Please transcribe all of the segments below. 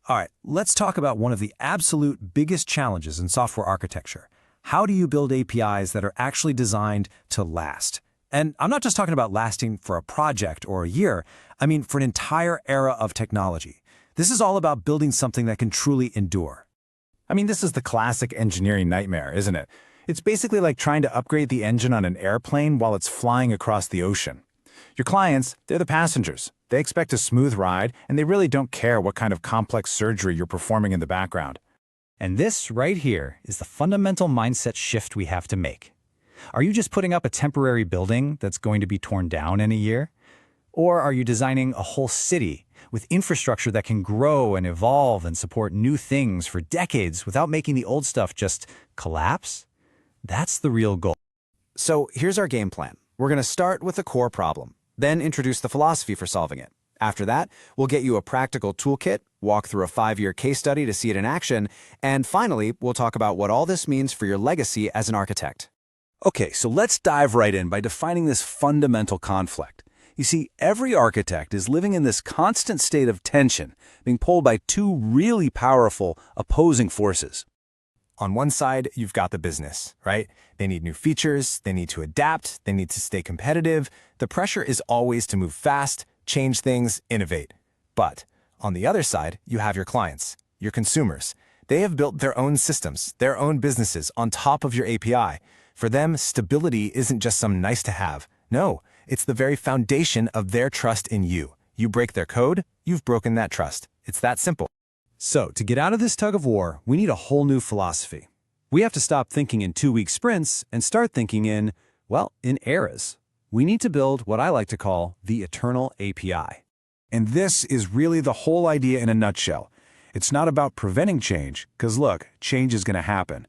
All right, let's talk about one of the absolute biggest challenges in software architecture. How do you build APIs that are actually designed to last? And I'm not just talking about lasting for a project or a year. I mean, for an entire era of technology. This is all about building something that can truly endure. I mean, this is the classic engineering nightmare, isn't it? It's basically like trying to upgrade the engine on an airplane while it's flying across the ocean. Your clients, they're the passengers. They expect a smooth ride, and they really don't care what kind of complex surgery you're performing in the background. And this right here is the fundamental mindset shift we have to make. Are you just putting up a temporary building that's going to be torn down in a year? Or are you designing a whole city with infrastructure that can grow and evolve and support new things for decades without making the old stuff just collapse? That's the real goal. So here's our game plan. We're going to start with the core problem, then introduce the philosophy for solving it. After that, we'll get you a practical toolkit, walk through a 5-year case study to see it in action, and finally, we'll talk about what all this means for your legacy as an architect. Okay, so let's dive right in by defining this fundamental conflict. You see, every architect is living in this constant state of tension, being pulled by two really powerful opposing forces. On one side, you've got the business, right? They need new features, they need to adapt, they need to stay competitive. The pressure is always to move fast, change things, innovate. But on the other side, you have your clients, your consumers. They have built their own systems, their own businesses on top of your API. For them, stability isn't just some nice to have. No, it's the very foundation of their trust in you. You break their code, you've broken that trust. It's that simple. So, to get out of this tug of war, we need a whole new philosophy. We have to stop thinking in 2-week sprints and start thinking in eras. We need to build what I like to call the eternal API. And this is really the whole idea in a nutshell. It's not about preventing change, because look, change is going to happen.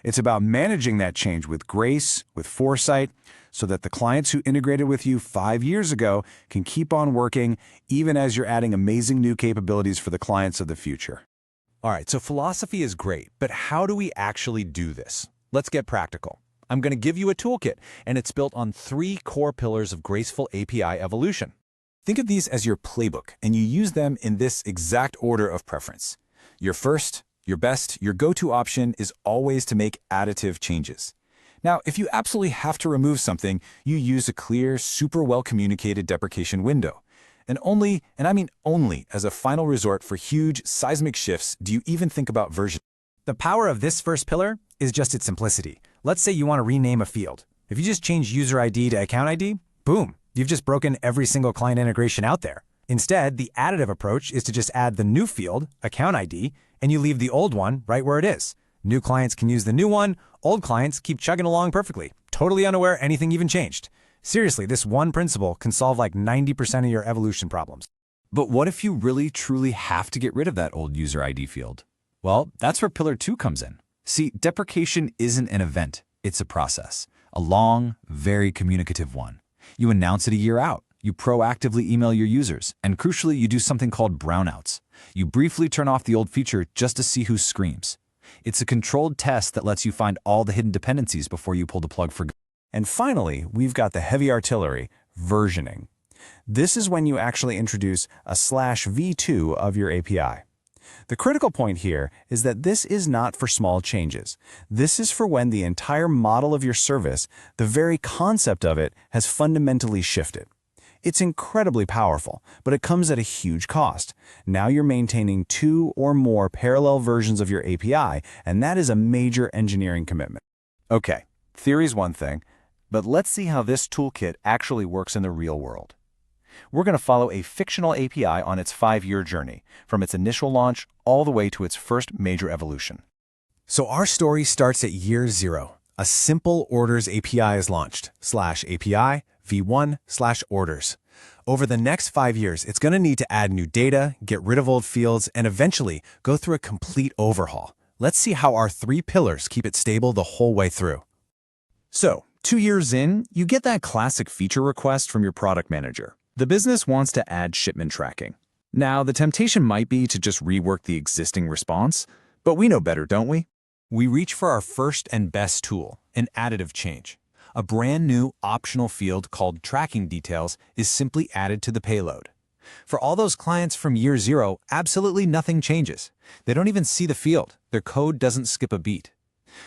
It's about managing that change with grace, with foresight, so that the clients who integrated with you 5 years ago can keep on working even as you're adding amazing new capabilities for the clients of the future. All right, so philosophy is great, but how do we actually do this? Let's get practical. I'm going to give you a toolkit, and it's built on 3 core pillars of graceful API evolution. Think of these as your playbook, and you use them in this exact order of preference. Your first, your best, your go-to option is always to make additive changes. Now, if you absolutely have to remove something, you use a clear, super well-communicated deprecation window. And only, and I mean only, as a final resort for huge, seismic shifts do you even think about version. The power of this first pillar is just its simplicity. Let's say you want to rename a field. If you just change user ID to account ID, boom, you've just broken every single client integration out there. Instead, the additive approach is to just add the new field, account ID, and you leave the old one right where it is. New clients can use the new one, old clients keep chugging along perfectly, totally unaware anything even changed. Seriously, this one principle can solve like 90% of your evolution problems. But what if you really, truly have to get rid of that old user ID field? Well, that's where Pillar 2 comes in. See, deprecation isn't an event, it's a process. A long, very communicative one. You announce it a year out. You proactively email your users, and crucially, you do something called brownouts. You briefly turn off the old feature just to see who screams. It's a controlled test that lets you find all the hidden dependencies before you pull the plug for good. And finally, we've got the heavy artillery, versioning. This is when you actually introduce a /v2 of your API. The critical point here is that this is not for small changes. This is for when the entire model of your service, the very concept of it, has fundamentally shifted. It's incredibly powerful, but it comes at a huge cost. Now you're maintaining 2 or more parallel versions of your API, and that is a major engineering commitment. Okay, theory's one thing, but let's see how this toolkit actually works in the real world. We're going to follow a fictional API on its 5-year journey, from its initial launch all the way to its first major evolution. So our story starts at year 0. A simple orders API is launched, /API v1/orders. Over the next 5 years, it's going to need to add new data, get rid of old fields, and eventually go through a complete overhaul. Let's see how our 3 pillars keep it stable the whole way through. So, 2 years in, you get that classic feature request from your product manager. The business wants to add shipment tracking. Now, the temptation might be to just rework the existing response, but we know better, don't we? We reach for our first and best tool, an additive change. A brand new optional field called tracking details is simply added to the payload. For all those clients from year 0, absolutely nothing changes. They don't even see the field. Their code doesn't skip a beat.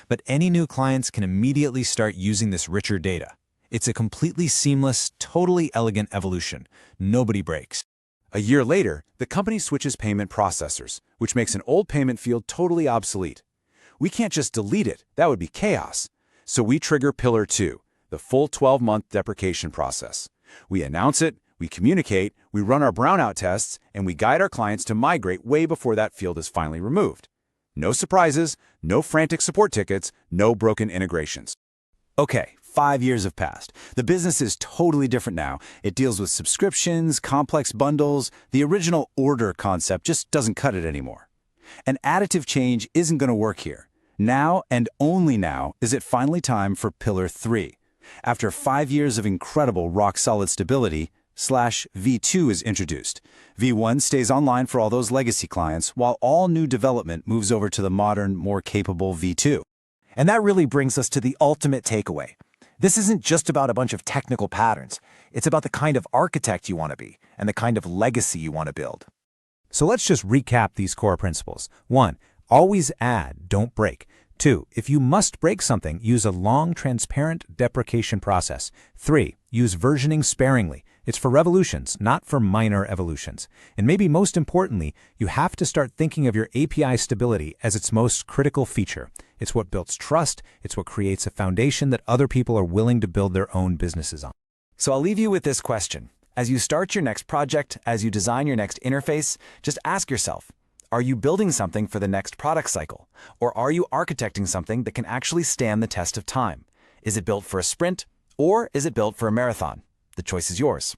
But any new clients can immediately start using this richer data. It's a completely seamless, totally elegant evolution. Nobody breaks. A year later, the company switches payment processors, which makes an old payment field totally obsolete. We can't just delete it. That would be chaos. So we trigger Pillar 2, the full 12-month deprecation process. We announce it, we communicate, we run our brownout tests, and we guide our clients to migrate way before that field is finally removed. No surprises, no frantic support tickets, no broken integrations. Okay, 5 years have passed. The business is totally different now. It deals with subscriptions, complex bundles. The original order concept just doesn't cut it anymore. An additive change isn't going to work here. Now, and only now, is it finally time for Pillar 3. After 5 years of incredible rock-solid stability, /V2 is introduced. V1 stays online for all those legacy clients, while all new development moves over to the modern, more capable V2. And that really brings us to the ultimate takeaway. This isn't just about a bunch of technical patterns. It's about the kind of architect you want to be and the kind of legacy you want to build. So let's just recap these core principles. 1. Always add, don't break. 2. If you must break something, use a long, transparent deprecation process. 3. Use versioning sparingly. It's for revolutions, not for minor evolutions. And maybe most importantly, you have to start thinking of your API stability as its most critical feature. It's what builds trust. It's what creates a foundation that other people are willing to build their own businesses on. So I'll leave you with this question. As you start your next project, as you design your next interface, just ask yourself, are you building something for the next product cycle? Or are you architecting something that can actually stand the test of time? Is it built for a sprint, or is it built for a marathon? The choice is yours.